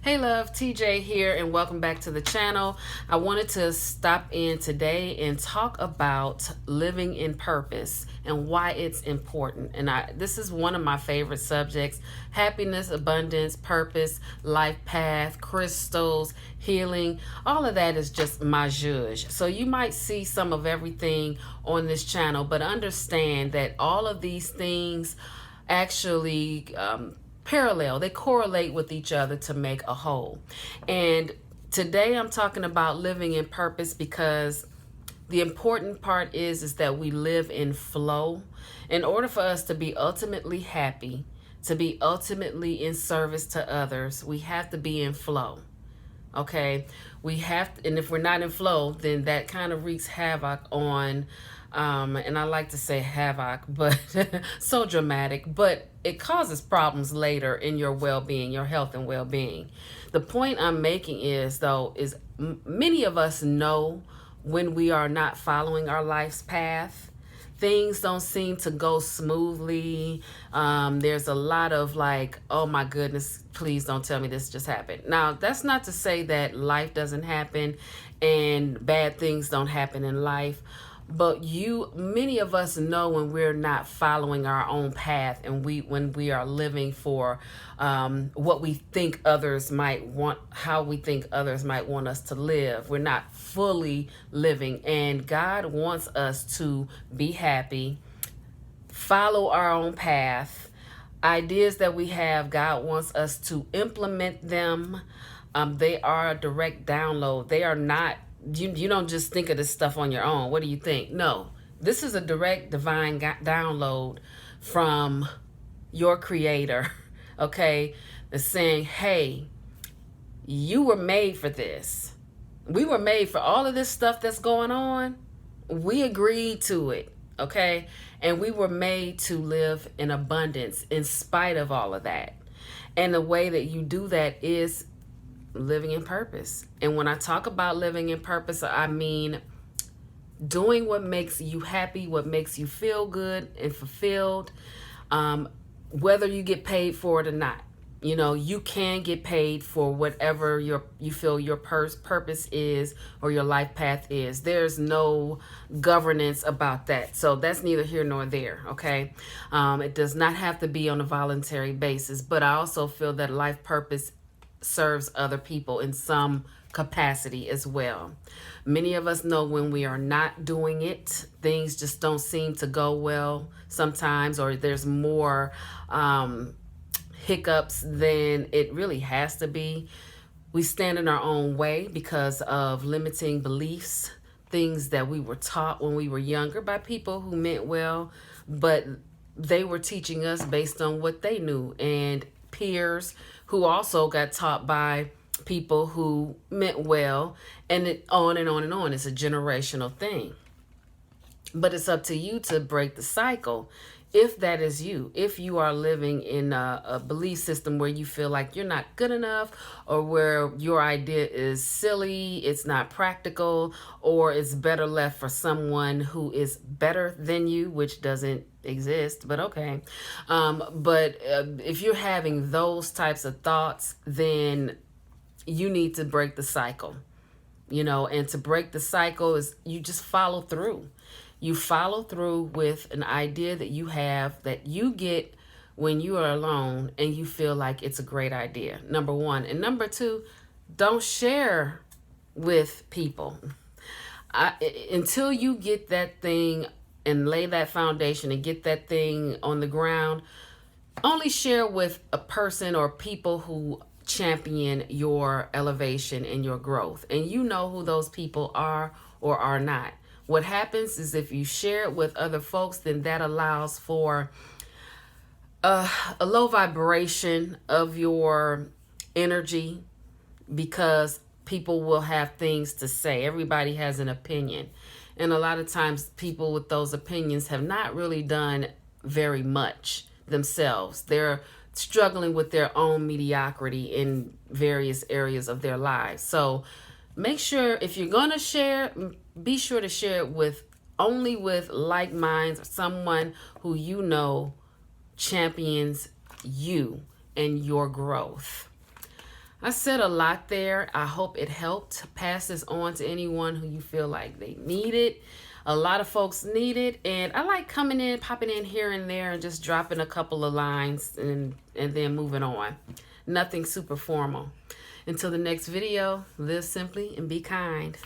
Hey love, TJ here and welcome back to the channel. I wanted to stop in today and talk about living in purpose and why it's important. And this is one of my favorite subjects: happiness, abundance, purpose, life path, crystals, healing. All of that is just my zhuzh. So you might see some of everything on this channel, but understand that all of these things actually parallel, they correlate with each other to make a whole. And today I'm talking about living in purpose because the important part is that we live in flow. In order for us to be ultimately happy, to be ultimately in service to others, we have to be in flow. Okay, we have to, and if we're not in flow, then that kind of wreaks havoc on and I like to say havoc, but so dramatic, but it causes problems later in your well-being, your health and well-being. The point I'm making is, though, is many of us know when we are not following our life's path. Things don't seem to go smoothly. There's a lot of like, oh my goodness, please don't tell me this just happened. Now, that's not to say that life doesn't happen and bad things don't happen in life. But many of us know when we're not following our own path, and when we are living for what we think others might want, how we think others might want us to live. We're not fully living, and God wants us to be happy, follow our own path. Ideas that we have, God wants us to implement them. They are a direct download. They are not. You don't just think of this stuff on your own. What do you think? No, this is a direct divine download from your creator, okay? That's saying, hey, you were made for this. We were made for all of this stuff that's going on. We agreed to it, okay? And we were made to live in abundance in spite of all of that. And the way that you do that is living in purpose. And when I talk about living in purpose, I mean doing what makes you happy, what makes you feel good and fulfilled, whether you get paid for it or not. You know, you can get paid for whatever you feel your purpose is or your life path is. There's no governance about that. So that's neither here nor there, okay? It does not have to be on a voluntary basis, but I also feel that life purpose serves other people in some capacity as well. Many of us know when we are not doing it, things just don't seem to go well sometimes, or there's more hiccups than it really has to be. We stand in our own way because of limiting beliefs, things that we were taught when we were younger by people who meant well, but they were teaching us based on what they knew, and peers who also got taught by people who meant well, and it on and on and on. It's a generational thing. But it's up to you to break the cycle. If that is you, if you are living in a belief system where you feel like you're not good enough, or where your idea is silly, it's not practical, or it's better left for someone who is better than you, which doesn't exist, but okay. But if you're having those types of thoughts, then you need to break the cycle, you know, and to break the cycle is you just follow through. You follow through with an idea that you have, that you get when you are alone and you feel like it's a great idea, number one. And number two, don't share with people. Until you get that thing and lay that foundation and get that thing on the ground, only share with a person or people who champion your elevation and your growth. And you know who those people are or are not. What happens is if you share it with other folks, then that allows for a low vibration of your energy, because people will have things to say. Everybody has an opinion. And a lot of times people with those opinions have not really done very much themselves. They're struggling with their own mediocrity in various areas of their lives. So make sure, if you're going to share, be sure to share it only with like minds, or someone who you know champions you and your growth. I said a lot there. I hope it helped. Pass this on to anyone who you feel like they need it. A lot of folks need it, and I like coming in, popping in here and there, and just dropping a couple of lines and then moving on. Nothing super formal. Until the next video, live simply and be kind.